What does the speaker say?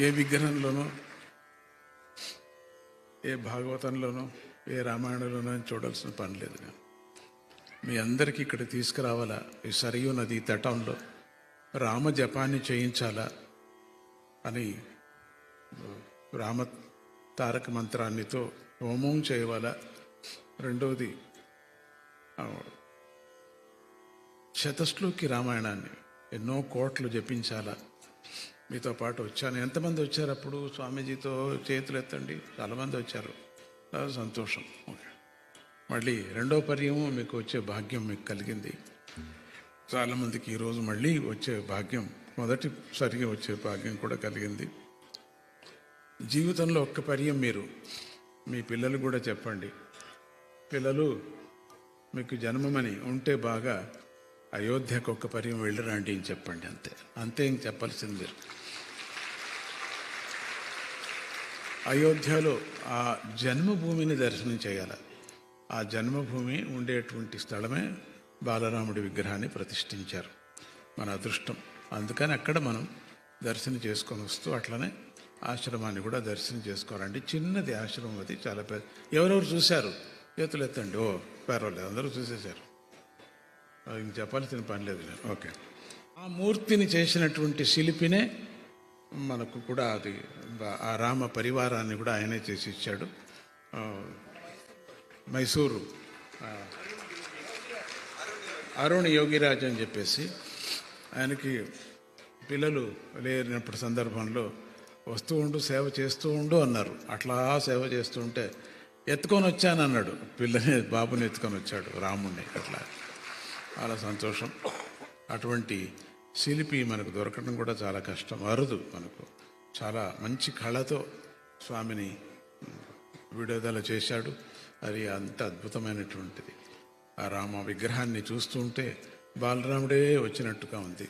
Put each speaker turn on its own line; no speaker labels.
ఏ విగ్రహంలోనో, ఏ భాగవతంలోనో, ఏ రామాయణంలోనో చూడాల్సిన పని లేదు. నేను మీ అందరికీ ఇక్కడ తీసుకురావాలా, ఈ సరియు నది తటంలో రామ జపాన్ని చేయించాలా అని, రామ తారక మంత్రాన్నితో హోమం చేయవాలా. రెండవది శతశ్లోకి రామాయణాన్ని ఎన్నో కోట్లు జపించాలా. మీతో పాటు వచ్చాను. ఎంతమంది వచ్చారు అప్పుడు స్వామీజీతో? చేతులు ఎత్తండి. చాలామంది వచ్చారు. చాలా సంతోషం. ఓకే, మళ్ళీ రెండో పర్యము మీకు వచ్చే భాగ్యం మీకు కలిగింది. చాలామందికి ఈరోజు మళ్ళీ వచ్చే భాగ్యం, మొదటిసారిగా వచ్చే భాగ్యం కూడా కలిగింది. జీవితంలో ఒక్క పర్యం మీరు మీ పిల్లలు కూడా చెప్పండి. పిల్లలు, మీకు జన్మమని ఉంటే బాగా అయోధ్యకు ఒక్క పర్యం వెళ్ళిరండి అని చెప్పండి. అంతే అంతే, ఇంక చెప్పాల్సింది మీరు. అయోధ్యలో ఆ జన్మభూమిని దర్శనం చేయాలి. ఆ జన్మభూమి ఉండేటువంటి స్థలమే బాలరాముడి విగ్రహాన్ని ప్రతిష్ఠించారు. మన అదృష్టం. అందుకని అక్కడ మనం దర్శనం చేసుకొని వస్తూ అట్లనే ఆశ్రమాన్ని కూడా దర్శనం చేసుకోవాలండి. చిన్నది ఆశ్రమం, అది చాలా పెద్ద. ఎవరెవరు చూశారు చేతులు ఎత్తండి. ఓ పర్వాలేదు, అందరూ చూసేశారు. ఇంక చెప్పాల్సిన పని లేదు. ఓకే, ఆ మూర్తిని చేసినటువంటి శిల్పినే మనకు కూడా అది ఆ రామ పరివారాన్ని కూడా ఆయనే చేసి ఇచ్చాడు. మైసూరు అరుణ్ యోగిరాజ్ అని చెప్పేసి, ఆయనకి పిల్లలు లేనప్పుడు సందర్భంలో వస్తూ ఉండు, సేవ చేస్తూ ఉండు అన్నారు. అట్లా సేవ చేస్తూ ఉంటే ఎత్తుకొని వచ్చానన్నాడు. పిల్లని, బాబుని ఎత్తుకొని వచ్చాడు, రాముణ్ణి. అట్లా చాలా సంతోషం. అటువంటి శిల్పి మనకు దొరకడం కూడా చాలా కష్టం, అరుదు. మనకు చాలా మంచి కళతో స్వామిని విడుదల చేశాడు. అది అంత అద్భుతమైనటువంటిది. ఆ రామ విగ్రహాన్ని చూస్తూ ఉంటే బాలరాముడే వచ్చినట్టుగా ఉంది.